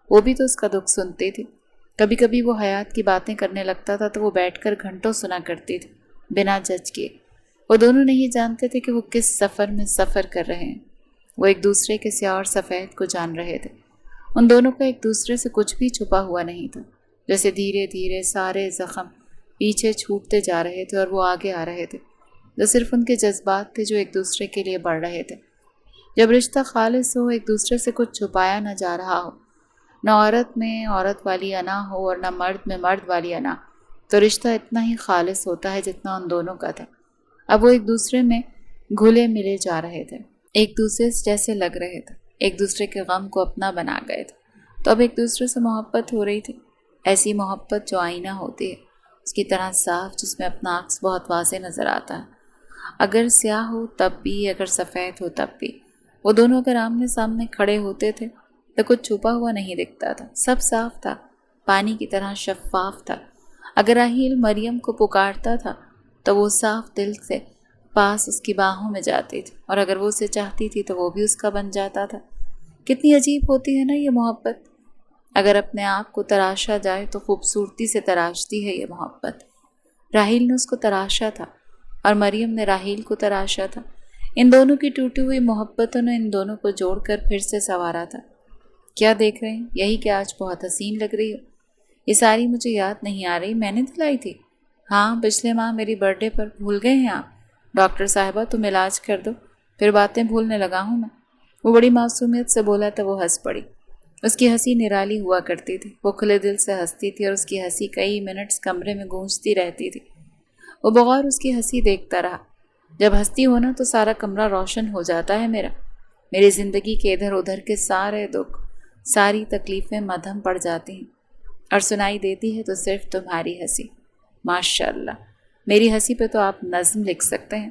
A: وہ بھی تو اس کا دکھ سنتی تھی۔ کبھی کبھی وہ حیات کی باتیں کرنے لگتا تھا تو وہ بیٹھ کر گھنٹوں سنا کرتی تھی، بنا جج کیے۔ وہ دونوں نہیں جانتے تھے کہ وہ کس سفر میں سفر کر رہے ہیں، وہ ایک دوسرے کے سیاہ اور سفید کو جان رہے تھے۔ ان دونوں کا ایک دوسرے سے کچھ بھی چھپا ہوا نہیں تھا، جیسے دھیرے دھیرے سارے زخم پیچھے چھوٹتے جا رہے تھے اور وہ آگے آ رہے تھے، جو صرف ان کے جذبات تھے جو ایک دوسرے کے لیے بڑھ رہے تھے۔ جب رشتہ خالص ہو، ایک دوسرے سے کچھ چھپایا نہ جا رہا ہو، نہ عورت میں عورت والی انا ہو اور نہ مرد میں مرد والی انا، تو رشتہ اتنا ہی خالص ہوتا ہے جتنا ان دونوں کا تھا۔ اب وہ ایک دوسرے میں گھلے ملے جا رہے تھے، ایک دوسرے سے جیسے لگ رہے تھے، ایک دوسرے کے غم کو اپنا بنا گئے تھے، تو اب ایک دوسرے سے محبت ہو رہی تھی، ایسی محبت جو آئینہ ہوتی ہے، اس کی طرح صاف، جس میں اپنا عکس بہت واضح نظر آتا ہے، اگر سیاہ ہو تب بھی، اگر سفید ہو تب بھی۔ وہ دونوں اگر آمنے سامنے کھڑے ہوتے تھے تو کچھ چھپا ہوا نہیں دکھتا تھا، سب صاف تھا، پانی کی طرح شفاف تھا۔ اگر راحیل مریم کو پکارتا تھا تو وہ صاف دل سے پاس اس کی باہوں میں جاتی تھی، اور اگر وہ اسے چاہتی تھی تو وہ بھی اس کا بن جاتا تھا۔ کتنی عجیب ہوتی ہے نا یہ محبت، اگر اپنے آپ کو تراشا جائے تو خوبصورتی سے تراشتی ہے یہ محبت۔ راحیل نے اس کو تراشا تھا اور مریم نے راحیل کو تراشا تھا، ان دونوں کی ٹوٹی ہوئی محبتوں نے ان دونوں کو جوڑ کر پھر سے سنوارا تھا۔ کیا دیکھ رہے ہیں؟ یہی کہ آج بہت حسین لگ رہی ہو۔ یہ ساری مجھے یاد نہیں آ رہی، میں نے دلائی تھی۔ ہاں، پچھلے ماہ میری برتھ ڈے پر بھول گئے ہیں آپ؟ ڈاکٹر صاحبہ تم علاج کر دو، پھر باتیں بھولنے لگا ہوں میں۔ وہ بڑی معصومیت سے بولا تو وہ ہنس پڑی۔ اس کی ہنسی نرالی ہوا کرتی تھی، وہ کھلے دل سے ہنستی تھی اور اس کی ہنسی کئی منٹس کمرے میں گونجتی رہتی تھی۔ وہ بغور اس کی ہنسی دیکھتا رہا۔ جب ہنستی ہو نا تو سارا کمرہ روشن ہو جاتا ہے میری زندگی کے ادھر ادھر کے سارے دکھ، ساری تکلیفیں مدھم پڑ جاتی ہیں، اور سنائی دیتی ہے تو صرف تمہاری ہنسی۔ ماشاء اللہ، میری ہنسی پہ تو آپ نظم لکھ سکتے ہیں۔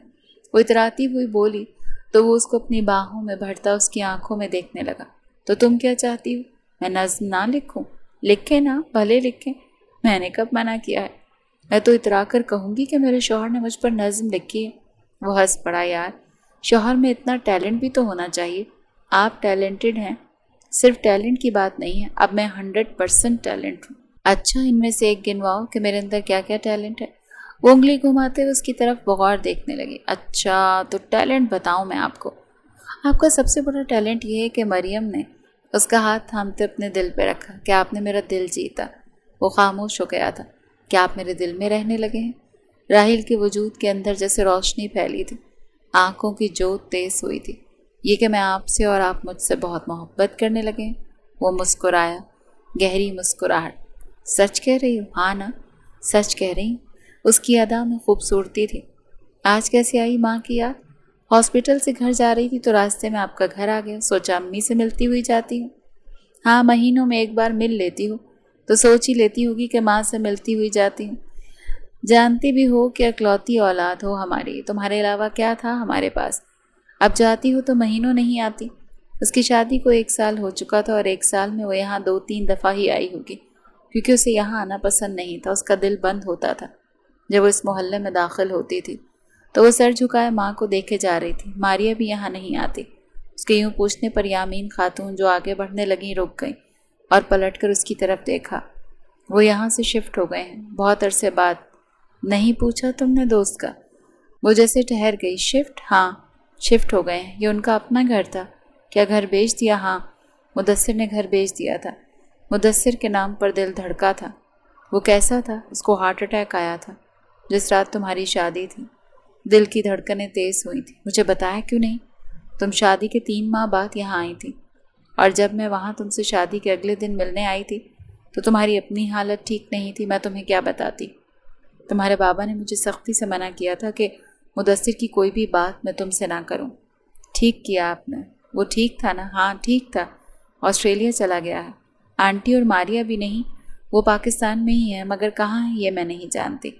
A: وہ اتراتی ہوئی بولی تو وہ اس کو اپنی باہوں میں بھرتا اس کی آنکھوں میں دیکھنے لگا۔ تو تم کیا چاہتی ہو، میں نظم نہ لکھوں؟ لکھیں نا، بھلے لکھیں، میں نے کب منع کیا ہے؟ میں تو اترا کر کہوں گی کہ میرے شوہر نے مجھ پر نظم لکھی ہے۔ وہ ہنس پڑا۔ یار، شوہر میں اتنا ٹیلنٹ بھی تو ہونا چاہیے، آپ ٹیلنٹڈ ہیں، صرف ٹیلنٹ کی بات نہیں ہے، اب میں 100% ٹیلنٹ ہوں۔ اچھا، ان میں سے ایک گنواؤ کہ میرے اندر کیا کیا ٹیلنٹ ہے۔ وہ انگلی گھماتے ہوئے اس کی طرف بغور دیکھنے لگی۔ اچھا تو ٹیلنٹ بتاؤں میں آپ کو۔ آپ کا سب سے بڑا ٹیلنٹ یہ ہے کہ مریم نے اس کا ہاتھ تھامتے اپنے دل پہ رکھا کہ آپ نے میرا دل جیتا۔ وہ خاموش ہو گیا تھا۔ کیا آپ میرے دل میں رہنے لگے ہیں؟ راحیل کے وجود کے اندر جیسے روشنی پھیلی تھی، آنکھوں کی جوت تیز ہوئی تھی۔ یہ کہ میں آپ سے اور آپ مجھ سے بہت محبت کرنے لگے ہیں۔ وہ مسکرایا، گہری مسکراہٹ۔ سچ کہہ رہی ہوں؟ ہاں نا، سچ کہہ رہی ہوں۔ اس کی ادا میں خوبصورتی تھی۔ آج کیسے آئی ماں کی یاد؟ ہاسپٹل سے گھر جا رہی تھی تو راستے میں آپ کا گھر آ گیا، سوچا امی سے ملتی ہوئی جاتی ہوں۔ ہاں، مہینوں میں ایک بار مل لیتی ہوں تو سوچ ہی لیتی ہوگی کہ ماں سے ملتی ہوئی جاتی ہوں۔ جانتی بھی ہو کہ اکلوتی اولاد ہو ہماری، تمہارے علاوہ کیا تھا ہمارے پاس؟ اب جاتی ہو تو مہینوں نہیں آتی۔ اس کی شادی کو 1 سال ہو چکا تھا اور 1 سال میں وہ یہاں 2-3 دفعہ ہی آئی ہوگی، کیونکہ اسے یہاں آنا پسند نہیں تھا۔ اس کا دل بند ہوتا تھا جب وہ اس محلے میں داخل ہوتی تھی تو وہ سر جھکائے ماں کو دیکھے جا رہی تھی۔ ماریہ بھی یہاں نہیں آتی۔ اس کے یوں پوچھنے پر یامین خاتون جو آگے بڑھنے لگیں رک گئیں اور پلٹ کر اس کی طرف دیکھا۔ وہ یہاں سے شفٹ ہو گئے ہیں بہت عرصے بعد؟ نہیں پوچھا تم نے دوست کا؟ وہ جیسے ٹھہر گئی۔ شفٹ؟ ہاں شفٹ ہو گئے ہیں۔ یہ ان کا اپنا گھر تھا؟ کیا گھر بیچ دیا؟ ہاں مدثر نے گھر بیچ دیا تھا۔ مدثر کے نام پر دل دھڑکا تھا۔ وہ کیسا تھا؟ اس کو ہارٹ اٹیک آیا تھا جس رات تمہاری شادی تھی۔ دل کی دھڑکنیں تیز ہوئی تھیں۔ مجھے بتایا کیوں نہیں؟ تم شادی کے 3 ماہ بعد یہاں آئی تھی، اور جب میں وہاں تم سے شادی کے اگلے دن ملنے آئی تھی تو تمہاری اپنی حالت ٹھیک نہیں تھی۔ میں تمہیں کیا بتاتی؟ تمہارے بابا نے مجھے سختی سے منع کیا تھا کہ مدثر کی کوئی بھی بات میں تم سے نہ کروں۔ ٹھیک کیا آپ نے۔ وہ ٹھیک تھا نا؟ ہاں ٹھیک تھا، آسٹریلیا چلا گیا ہے۔ آنٹی اور ماریہ بھی نہیں؟ وہ پاکستان میں ہی ہے، مگر کہاں ہے یہ میں نہیں جانتی۔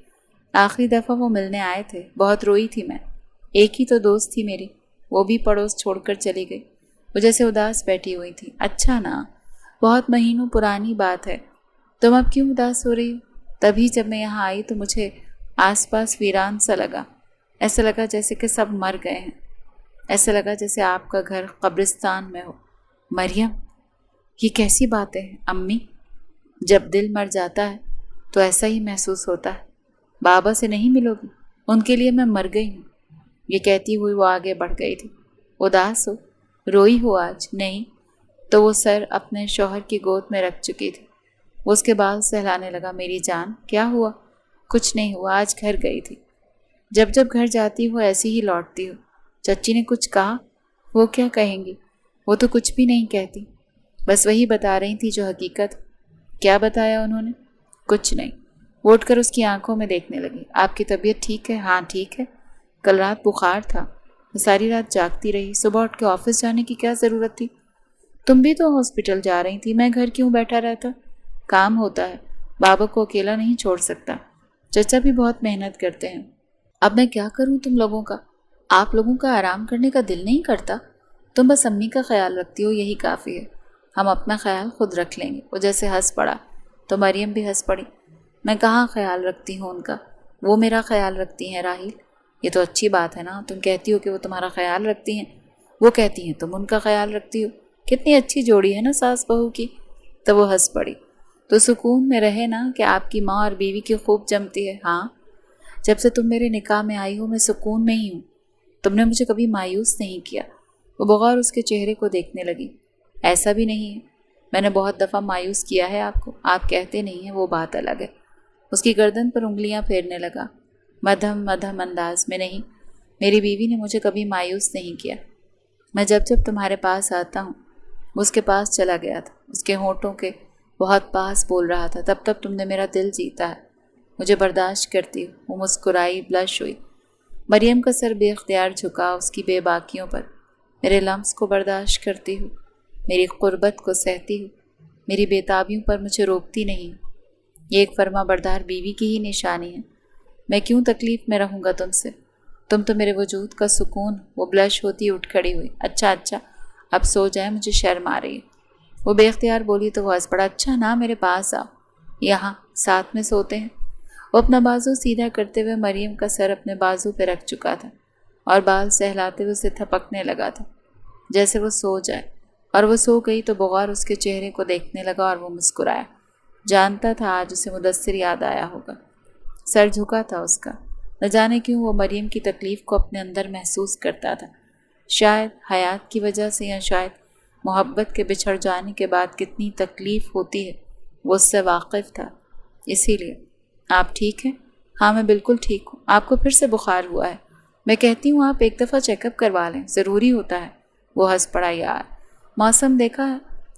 A: آخری دفعہ وہ ملنے آئے تھے، بہت روئی تھی میں۔ ایک ہی تو دوست تھی میری، وہ بھی پڑوس چھوڑ کر چلی گئی۔ وہ جیسے اداس بیٹھی ہوئی تھی۔ اچھا نا، بہت مہینوں پرانی بات ہے۔ تم اب کیوں اداس ہو رہی ہو؟ تبھی جب میں یہاں آئی تو مجھے آس پاس ویران سا لگا، ایسا لگا جیسے کہ سب مر گئے ہیں، ایسا لگا جیسے آپ کا گھر قبرستان میں ہو۔ مریم، یہ کیسی باتیں ہیں امی؟ جب دل مر جاتا ہے تو ایسا ہی محسوس ہوتا ہے۔ بابا سے نہیں ملو گی؟ ان کے لیے میں مر گئی ہوں۔ یہ کہتی ہوئی وہ آگے بڑھ گئی تھی۔ اداس ہو؟ روئی ہو آج؟ نہیں۔ تو وہ سر اپنے شوہر کی گود میں رکھ چکی تھی۔ وہ اس کے بال سہلانے لگا۔ میری جان، کیا ہوا؟ کچھ نہیں ہوا، آج گھر گئی تھی۔ جب جب گھر جاتی ہو ایسی ہی لوٹتی ہو۔ چچی نے کچھ کہا؟ وہ کیا کہیں گی؟ وہ تو کچھ بھی نہیں کہتی، بس وہی بتا رہی تھی جو حقیقت۔ کیا بتایا انہوں نے؟ کچھ نہیں۔ وہ اٹھ کر اس کی آنکھوں میں دیکھنے لگی۔ آپ کی طبیعت ٹھیک ہے؟ ہاں ٹھیک ہے۔ کل رات بخار تھا، ساری رات جاگتی رہی۔ صبح اٹھ کے آفس جانے کی کیا ضرورت تھی؟ تم بھی تو ہاسپٹل جا رہی تھی، میں گھر کیوں بیٹھا رہتا؟ کام ہوتا ہے، بابا کو اکیلا نہیں چھوڑ سکتا۔ چچا بھی بہت محنت کرتے ہیں۔ اب میں کیا کروں تم لوگوں کا؟ آپ لوگوں کا آرام کرنے کا دل نہیں کرتا؟ تم بس امی کا خیال رکھتی ہو، یہی کافی ہے۔ ہم اپنا خیال خود رکھ لیں گے۔ وہ جیسے ہنس پڑا تو مریم بھی ہنس پڑی۔ میں کہاں خیال رکھتی ہوں ان کا، وہ میرا خیال رکھتی ہیں راحیل۔ یہ تو اچھی بات ہے نا، تم کہتی ہو کہ وہ تمہارا خیال رکھتی ہیں، وہ کہتی ہیں تم ان کا خیال رکھتی ہو۔ کتنی اچھی جوڑی ہے نا ساس بہو کی۔ تو وہ ہنس پڑی۔ تو سکون میں رہے نا کہ آپ کی ماں اور بیوی کی خوب جمتی ہے۔ ہاں، جب سے تم میرے نکاح میں آئی ہو میں سکون میں ہی ہوں۔ تم نے مجھے کبھی مایوس نہیں کیا۔ وہ بغور اس کے چہرے کو دیکھنے لگی۔ ایسا بھی نہیں ہے، میں نے بہت دفعہ مایوس کیا ہے آپ کو، آپ کہتے نہیں ہیں، وہ بات الگ ہے۔ اس کی گردن پر انگلیاں پھیرنے لگا، مدھم مدھم انداز میں۔ نہیں، میری بیوی نے مجھے کبھی مایوس نہیں کیا۔ میں جب جب تمہارے پاس آتا ہوں، وہ اس کے پاس چلا گیا تھا، اس کے ہونٹوں کے بہت پاس بول رہا تھا، تب تب تم نے میرا دل جیتا ہے، مجھے برداشت کرتی ہو۔ وہ مسکرائی، بلش ہوئی۔ مریم کا سر بے اختیار جھکا اس کی بے باکیوں پر۔ میرے لمس کو برداشت کرتی ہو، میری قربت کو سہتی ہو، میری بےتابیوں پر مجھے روکتی نہیں۔ یہ ایک فرما بردار بیوی کی ہی نشانی ہے۔ میں کیوں تکلیف میں رہوں گا تم سے؟ تم تو میرے وجود کا سکون۔ وہ بلش ہوتی اٹھ کھڑی ہوئی۔ اچھا اب سو جائیں، مجھے شرم آ رہی ہے۔ وہ بے اختیار بولی تو وہ ہنس پڑا۔ اچھا نا، میرے پاس آؤ، یہاں ساتھ میں سوتے ہیں۔ وہ اپنا بازو سیدھا کرتے ہوئے مریم کا سر اپنے بازو پہ رکھ چکا تھا اور بال سہلاتے ہوئے اسے تھپکنے لگا تھا جیسے وہ سو جائے، اور وہ سو گئی تو بغور اس کے چہرے کو دیکھنے لگا اور وہ مسکرایا۔ جانتا تھا آج اسے مدثر یاد آیا ہوگا۔ سر جھکا تھا اس کا۔ نہ جانے کیوں وہ مریم کی تکلیف کو اپنے اندر محسوس کرتا تھا، شاید حیات کی وجہ سے، یا شاید محبت کے بچھڑ جانے کے بعد کتنی تکلیف ہوتی ہے وہ اس سے واقف تھا، اسی لیے۔ آپ ٹھیک ہیں؟ ہاں میں بالکل ٹھیک ہوں۔ آپ کو پھر سے بخار ہوا ہے؟ میں کہتی ہوں آپ ایک دفعہ چیک اپ کروا لیں، ضروری ہوتا ہے۔ وہ ہنس پڑا۔ یار، موسم دیکھا ہے،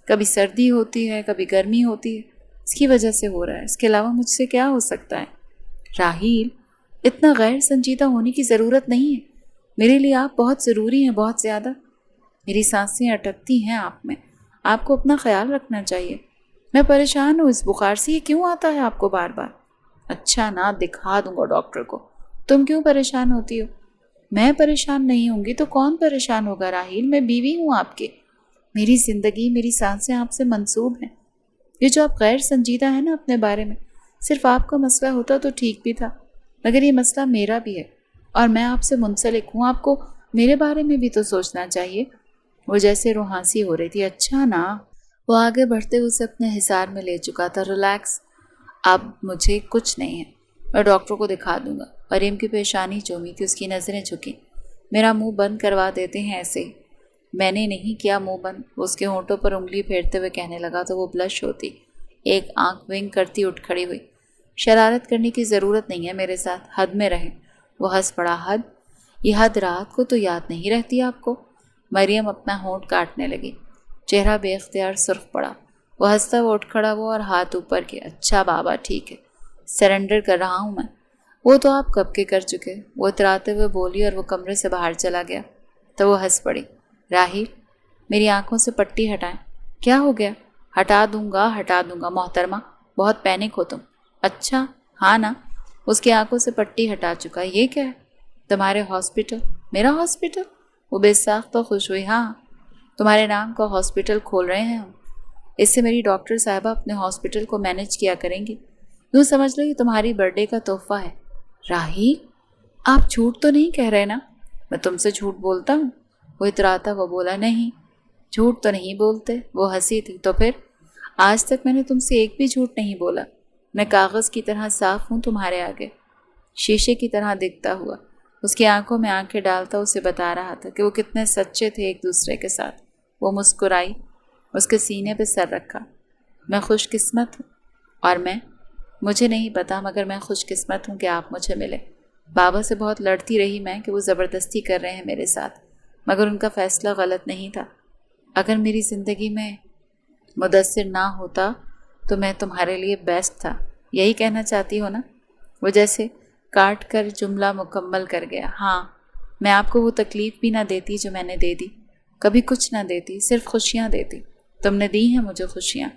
A: کبھی سردی ہوتی ہے کبھی گرمی ہوتی ہے، اس کی وجہ سے ہو رہا ہے، اس کے علاوہ مجھ سے کیا ہو سکتا ہے؟ راحیل، اتنا غیر سنجیدہ ہونے کی ضرورت نہیں ہے، میرے لیے آپ بہت ضروری ہیں، بہت زیادہ۔ میری سانسیں اٹکتی ہیں آپ میں، آپ کو اپنا خیال رکھنا چاہیے۔ میں پریشان ہوں اس بخار سے، یہ کیوں آتا ہے آپ کو بار بار؟ اچھا نا، دکھا دوں گا ڈاکٹر کو۔ تم کیوں پریشان ہوتی ہو؟ میں پریشان نہیں ہوں گی تو کون پریشان ہوگا راحیل؟ میں بیوی ہوں آپ کی، میری زندگی میری سانسیں آپ سے منسوب ہیں۔ یہ جو آپ غیر سنجیدہ ہے نا اپنے بارے میں، صرف آپ کا مسئلہ ہوتا تو ٹھیک بھی تھا، مگر یہ مسئلہ میرا بھی ہے اور میں آپ سے منسلک ہوں، آپ کو میرے بارے میں بھی تو سوچنا چاہیے۔ وہ جیسے روحانسی ہو رہی تھی۔ اچھا نا، وہ آگے بڑھتے ہوئے اسے اپنے حصار میں لے چکا تھا۔ ریلیکس، اب مجھے کچھ نہیں ہے، میں ڈاکٹر کو دکھا دوں گا۔ مریم کی پیشانی چومی تھی، اس کی نظریں جھکیں۔ میرا منہ بند کروا دیتے ہیں ایسے ہی۔ میں نے نہیں کیا منہ بند، وہ اس کے ہونٹوں پر انگلی پھیرتے ہوئے کہنے لگا تو وہ بلش ہوتی، ایک آنکھ ونگ کرتی اٹھ کھڑی ہوئی۔ شرارت کرنے کی ضرورت نہیں ہے میرے ساتھ، حد میں رہیں۔ وہ ہنس پڑا۔ حد؟ یہ حد رات کو تو یاد نہیں رہتی آپ کو؟ مریم اپنا ہونٹ کاٹنے لگی، چہرہ بے اختیار سرخ پڑا۔ وہ ہنستا وہ اٹھ کھڑا ہوا اور ہاتھ اوپر کے۔ اچھا بابا ٹھیک ہے، سرنڈر کر رہا ہوں میں۔ وہ تو آپ کب کے کر چکے، وہ اتراتے ہوئے بولی اور وہ کمرے سے باہر چلا گیا۔ تو وہ ہنس پڑی۔ راحیل، میری آنکھوں سے پٹی ہٹائیں۔ کیا ہو گیا؟ ہٹا دوں گا محترمہ، بہت پینک ہو تم۔ اچھا ہاں نا، اس کی آنکھوں سے پٹی ہٹا چکا۔ یہ کیا ہے؟ تمہارے ہاسپٹل۔ میرا ہاسپٹل؟ وہ بے ساختہ خوش ہوئی۔ ہاں، تمہارے نام کا ہاسپٹل کھول رہے ہیں ہم، اس سے میری ڈاکٹر صاحبہ اپنے ہاسپٹل کو مینیج کیا کریں گی۔ یوں سمجھ لو یہ تمہاری برتھ ڈے کا تحفہ ہے۔ راحیل، آپ جھوٹ تو نہیں کہہ رہے نا؟ میں تم سے جھوٹ بولتا ہوں؟ وہ اتراتا وہ بولا۔ نہیں، جھوٹ تو نہیں بولتے۔ وہ ہنسی تھی۔ تو پھر؟ آج تک میں نے تم سے ایک بھی جھوٹ نہیں بولا، میں کاغذ کی طرح صاف ہوں تمہارے آگے، شیشے کی طرح دکھتا ہوا۔ اس کی آنکھوں میں آنکھیں ڈالتا اسے بتا رہا تھا کہ وہ کتنے سچے تھے ایک دوسرے کے ساتھ۔ وہ مسکرائی، اس کے سینے پہ سر رکھا۔ میں خوش قسمت ہوں، اور مجھے نہیں پتا، مگر میں خوش قسمت ہوں کہ آپ مجھے ملے۔ بابا سے بہت لڑتی رہی میں کہ وہ زبردستی کر رہے ہیں میرے ساتھ، مگر ان کا فیصلہ غلط نہیں تھا۔ اگر میری زندگی میں مدثر نہ ہوتا تو میں تمہارے لیے بیسٹ تھا، یہی کہنا چاہتی ہو نا؟ وہ جیسے کاٹ کر جملہ مکمل کر گیا۔ ہاں، میں آپ کو وہ تکلیف بھی نہ دیتی جو میں نے دے دی، کبھی کچھ نہ دیتی، صرف خوشیاں دیتی۔ تم نے دی ہیں مجھے خوشیاں،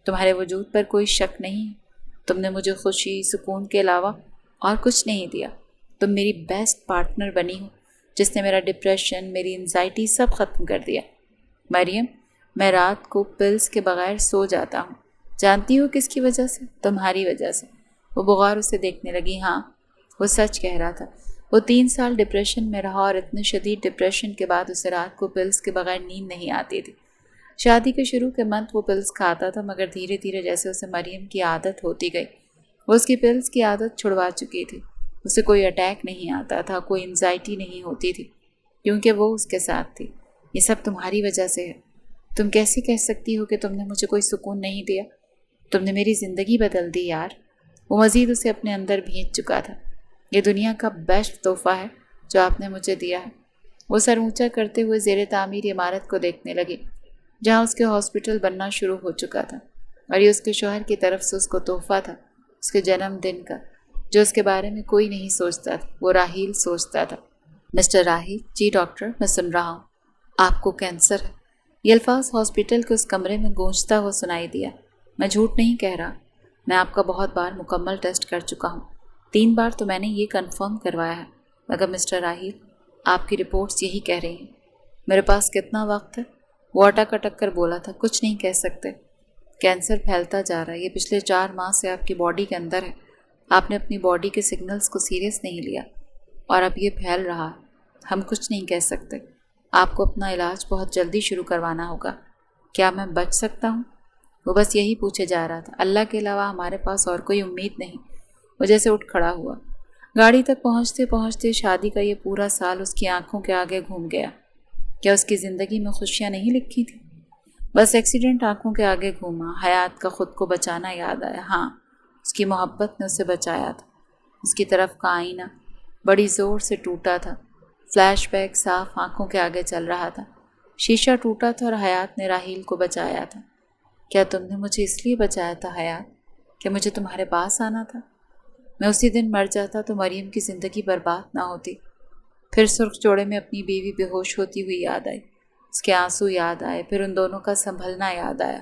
A: تمہارے وجود پر کوئی شک نہیں ہے۔ تم نے مجھے خوشی سکون کے علاوہ اور کچھ نہیں دیا۔ تم میری بیسٹ پارٹنر بنی ہو، جس نے میرا ڈپریشن، میری انزائٹی سب ختم کر دیا۔ مریم، میں رات کو پلز کے بغیر سو جاتا ہوں، جانتی ہو کس کی وجہ سے؟ تمہاری وجہ سے۔ وہ بغار اسے دیکھنے لگی۔ ہاں، وہ سچ کہہ رہا تھا۔ وہ 3 سال ڈپریشن میں رہا اور اتنے شدید ڈپریشن کے بعد اسے رات کو پلز کے بغیر نیند نہیں آتی تھی۔ شادی کے شروع کے منتھ وہ پلز کھاتا تھا، مگر دھیرے دھیرے جیسے اسے مریم کی عادت ہوتی گئی، وہ اس کی پلز کی عادت چھڑوا چکی تھی۔ اسے کوئی اٹیک نہیں آتا تھا، کوئی انزائٹی نہیں ہوتی تھی، کیونکہ وہ اس کے ساتھ تھی۔ یہ سب تمہاری وجہ سے ہے۔ تم کیسے کہہ سکتی ہو کہ تم نے مجھے کوئی سکون نہیں دیا؟ تم نے میری زندگی بدل دی یار۔ وہ مزید اسے اپنے اندر بھینچ چکا تھا۔ یہ دنیا کا بیسٹ تحفہ ہے جو آپ نے مجھے دیا ہے۔ وہ سر اونچا کرتے ہوئے زیر تعمیر عمارت کو دیکھنے لگی، جہاں اس کے ہاسپٹل بننا شروع ہو چکا تھا، اور یہ اس کے شوہر کی طرف سے اس کو تحفہ تھا، اس کے جنم دن کا، جو اس کے بارے میں کوئی نہیں سوچتا تھا، وہ راحیل سوچتا تھا۔ مسٹر راحیل؟ جی ڈاکٹر، میں سن رہا ہوں۔ آپ کو کینسر ہے۔ یہ الفاظ ہاسپٹل کے اس کمرے میں گونجتا ہوا سنائی دیا۔ میں جھوٹ نہیں کہہ رہا، میں آپ کا بہت بار مکمل ٹیسٹ کر چکا ہوں، 3 بار تو میں نے یہ کنفرم کروایا ہے، مگر مسٹر راحیل، آپ کی رپورٹس یہی کہہ رہی ہیں۔ میرے پاس کتنا وقت ہے؟ وہ اٹک اٹک کر بولا تھا۔ کچھ نہیں کہہ سکتے، کینسر پھیلتا جا رہا ہے، یہ پچھلے 4 ماہ سے آپ کی باڈی کے اندر ہے، آپ نے اپنی باڈی کے سگنلز کو سیریس نہیں لیا، اور اب یہ پھیل رہا ہے۔ ہم کچھ نہیں کہہ سکتے، آپ کو اپنا علاج بہت جلدی شروع کروانا ہوگا۔ کیا میں بچ سکتا ہوں؟ وہ بس یہی پوچھے جا رہا تھا۔ اللہ کے علاوہ ہمارے پاس اور کوئی امید نہیں۔ وہ جیسے اٹھ کھڑا ہوا۔ گاڑی تک پہنچتے پہنچتے شادی کا یہ پورا سال اس کی آنکھوں کے آگے گھوم گیا۔ کیا اس کی زندگی میں خوشیاں نہیں لکھی تھیں؟ بس ایکسیڈنٹ آنکھوں کے آگے گھوما۔ حیات کا خود کو بچانا یاد آیا۔ ہاں، اس کی محبت نے اسے بچایا تھا۔ اس کی طرف کا آئینہ بڑی زور سے ٹوٹا تھا، فلیش بیک صاف آنکھوں کے آگے چل رہا تھا۔ شیشہ ٹوٹا تھا اور حیات نے راحیل کو بچایا تھا۔ کیا تم نے مجھے اس لیے بچایا تھا حیات کہ مجھے تمہارے پاس آنا تھا؟ میں اسی دن مر جاتا تو مریم کی زندگی برباد نہ ہوتی۔ پھر سرخ جوڑے میں اپنی بیوی بے ہوش ہوتی ہوئی یاد آئی، اس کے آنسو یاد آئے، پھر ان دونوں کا سنبھلنا یاد آیا۔